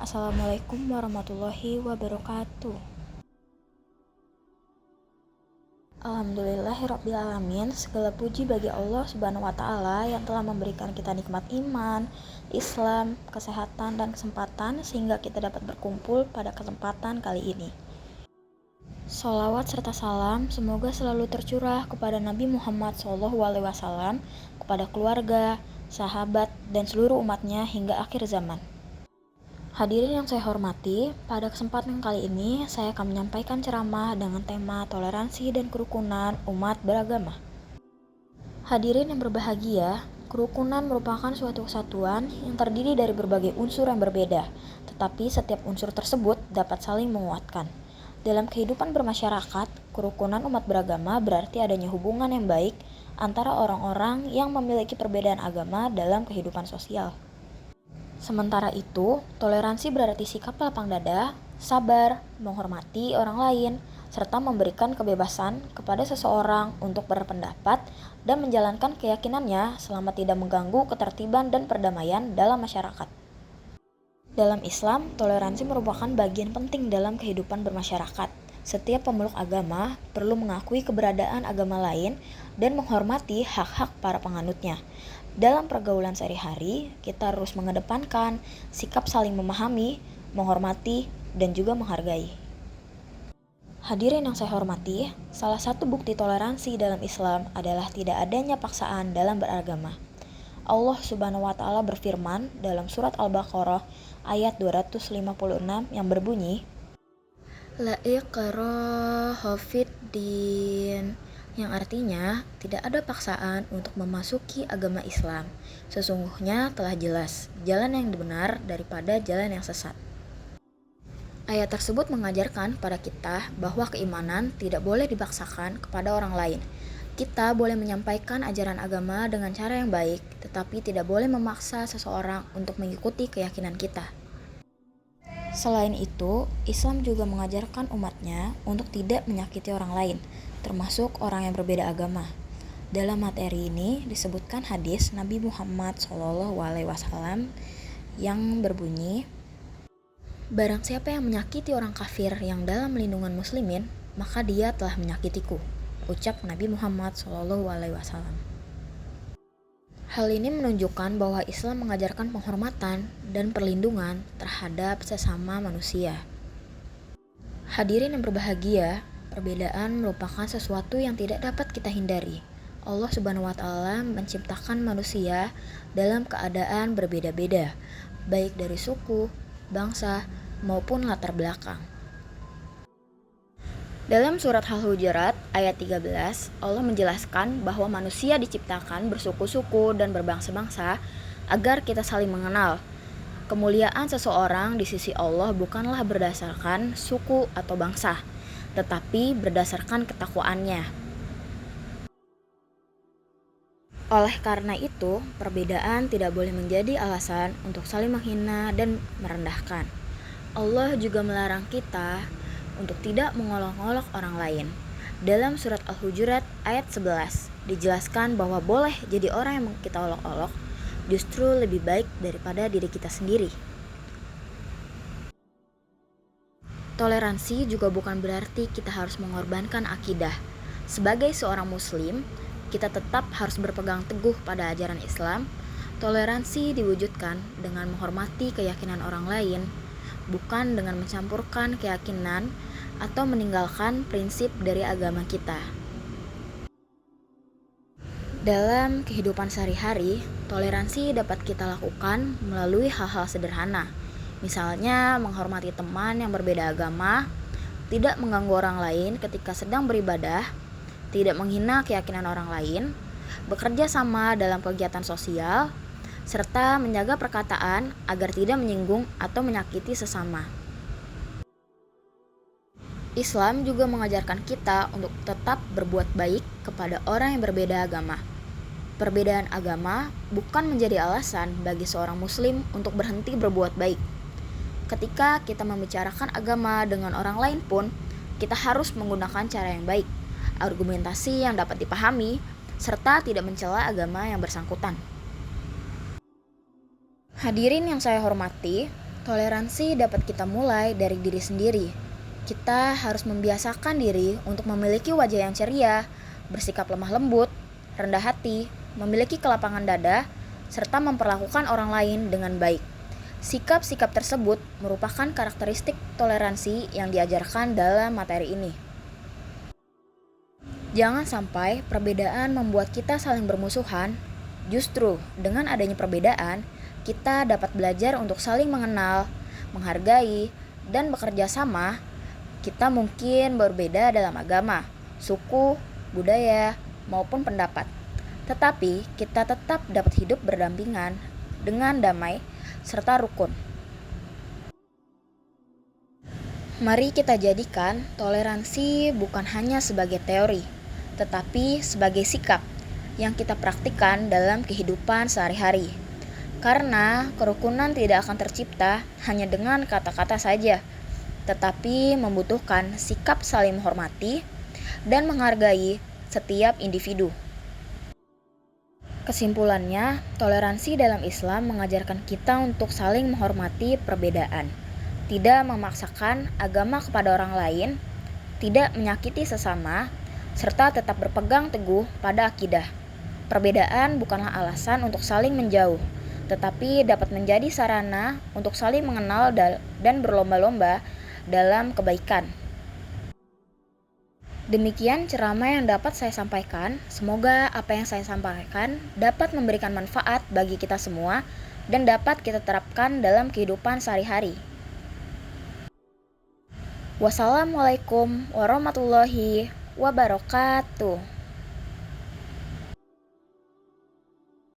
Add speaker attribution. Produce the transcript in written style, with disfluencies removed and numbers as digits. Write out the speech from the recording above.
Speaker 1: Assalamualaikum warahmatullahi wabarakatuh. Alhamdulillahirrabbilalamin. Segala puji bagi Allah subhanahu wa ta'ala yang telah memberikan kita nikmat iman, Islam, kesehatan, dan kesempatan sehingga kita dapat berkumpul pada kesempatan kali ini. Sholawat serta salam semoga selalu tercurah kepada Nabi Muhammad SAW, kepada keluarga, sahabat, dan seluruh umatnya hingga akhir zaman. Hadirin yang saya hormati, pada kesempatan kali ini saya akan menyampaikan ceramah dengan tema toleransi dan kerukunan umat beragama. Hadirin yang berbahagia, kerukunan merupakan suatu kesatuan yang terdiri dari berbagai unsur yang berbeda, tetapi setiap unsur tersebut dapat saling menguatkan. Dalam kehidupan bermasyarakat, kerukunan umat beragama berarti adanya hubungan yang baik antara orang-orang yang memiliki perbedaan agama dalam kehidupan sosial. Sementara itu, toleransi berarti sikap lapang dada, sabar, menghormati orang lain, serta memberikan kebebasan kepada seseorang untuk berpendapat dan menjalankan keyakinannya selama tidak mengganggu ketertiban dan perdamaian dalam masyarakat. Dalam Islam, toleransi merupakan bagian penting dalam kehidupan bermasyarakat. Setiap pemeluk agama perlu mengakui keberadaan agama lain dan menghormati hak-hak para penganutnya. Dalam pergaulan sehari-hari, kita harus mengedepankan sikap saling memahami, menghormati, dan juga menghargai. Hadirin yang saya hormati, salah satu bukti toleransi dalam Islam adalah tidak adanya paksaan dalam beragama. Allah Subhanahu wa Ta'ala berfirman dalam surat Al-Baqarah ayat 256 yang berbunyi, La ikraha fid din, yang artinya tidak ada paksaan untuk memasuki agama Islam. Sesungguhnya telah jelas jalan yang benar daripada jalan yang sesat. Ayat tersebut mengajarkan pada kita bahwa keimanan tidak boleh dipaksakan kepada orang lain. Kita boleh menyampaikan ajaran agama dengan cara yang baik, tetapi tidak boleh memaksa seseorang untuk mengikuti keyakinan kita. Selain itu, Islam juga mengajarkan umatnya untuk tidak menyakiti orang lain, termasuk orang yang berbeda agama. Dalam materi ini disebutkan hadis Nabi Muhammad SAW yang berbunyi, Barang siapa yang menyakiti orang kafir yang dalam lindungan muslimin, maka dia telah menyakitiku, ucap Nabi Muhammad SAW. Hal ini menunjukkan bahwa Islam mengajarkan penghormatan dan perlindungan terhadap sesama manusia. Hadirin yang berbahagia, perbedaan merupakan sesuatu yang tidak dapat kita hindari. Allah Subhanahu wa Ta'ala menciptakan manusia dalam keadaan berbeda-beda, baik dari suku, bangsa, maupun latar belakang. Dalam surat Al-Hujurat ayat 13, Allah menjelaskan bahwa manusia diciptakan bersuku-suku dan berbangsa-bangsa agar kita saling mengenal. Kemuliaan seseorang di sisi Allah bukanlah berdasarkan suku atau bangsa, tetapi berdasarkan ketakwaannya. Oleh karena itu, perbedaan tidak boleh menjadi alasan untuk saling menghina dan merendahkan. Allah juga melarang kita untuk tidak mengolok-olok orang lain. Dalam surat Al-Hujurat ayat 11 dijelaskan bahwa boleh jadi orang yang kita olok-olok justru lebih baik daripada diri kita sendiri. Toleransi juga bukan berarti kita harus mengorbankan akidah. Sebagai seorang muslim, kita tetap harus berpegang teguh pada ajaran Islam. Toleransi diwujudkan dengan menghormati keyakinan orang lain, bukan dengan mencampurkan keyakinan atau meninggalkan prinsip dari agama kita. Dalam kehidupan sehari-hari, toleransi dapat kita lakukan melalui hal-hal sederhana. Misalnya, menghormati teman yang berbeda agama, tidak mengganggu orang lain ketika sedang beribadah, tidak menghina keyakinan orang lain, bekerja sama dalam kegiatan sosial, serta menjaga perkataan agar tidak menyinggung atau menyakiti sesama. Islam juga mengajarkan kita untuk tetap berbuat baik kepada orang yang berbeda agama. Perbedaan agama bukan menjadi alasan bagi seorang muslim untuk berhenti berbuat baik. Ketika kita membicarakan agama dengan orang lain pun, kita harus menggunakan cara yang baik, argumentasi yang dapat dipahami, serta tidak mencela agama yang bersangkutan. Hadirin yang saya hormati, Toleransi dapat kita mulai dari diri sendiri. Kita harus membiasakan diri untuk memiliki wajah yang ceria, bersikap lemah lembut, rendah hati, memiliki kelapangan dada, serta memperlakukan orang lain dengan baik. Sikap-sikap tersebut merupakan karakteristik toleransi yang diajarkan dalam materi ini. Jangan sampai perbedaan membuat kita saling bermusuhan. Justru dengan adanya perbedaan, kita dapat belajar untuk saling mengenal, menghargai, dan bekerja sama. Kita mungkin berbeda dalam agama, suku, budaya, maupun pendapat. Tetapi kita tetap dapat hidup berdampingan dengan damai serta rukun. Mari kita jadikan toleransi bukan hanya sebagai teori, tetapi sebagai sikap yang kita praktikkan dalam kehidupan sehari-hari. Karena kerukunan tidak akan tercipta hanya dengan kata-kata saja, tetapi membutuhkan sikap saling menghormati dan menghargai setiap individu. Kesimpulannya, toleransi dalam Islam mengajarkan kita untuk saling menghormati perbedaan, tidak memaksakan agama kepada orang lain, tidak menyakiti sesama, serta tetap berpegang teguh pada akidah. Perbedaan bukanlah alasan untuk saling menjauh, tetapi dapat menjadi sarana untuk saling mengenal dan berlomba-lomba dalam kebaikan. Demikian ceramah yang dapat saya sampaikan. Semoga apa yang saya sampaikan dapat memberikan manfaat bagi kita semua dan dapat kita terapkan dalam kehidupan sehari-hari. Wassalamualaikum warahmatullahi wabarakatuh.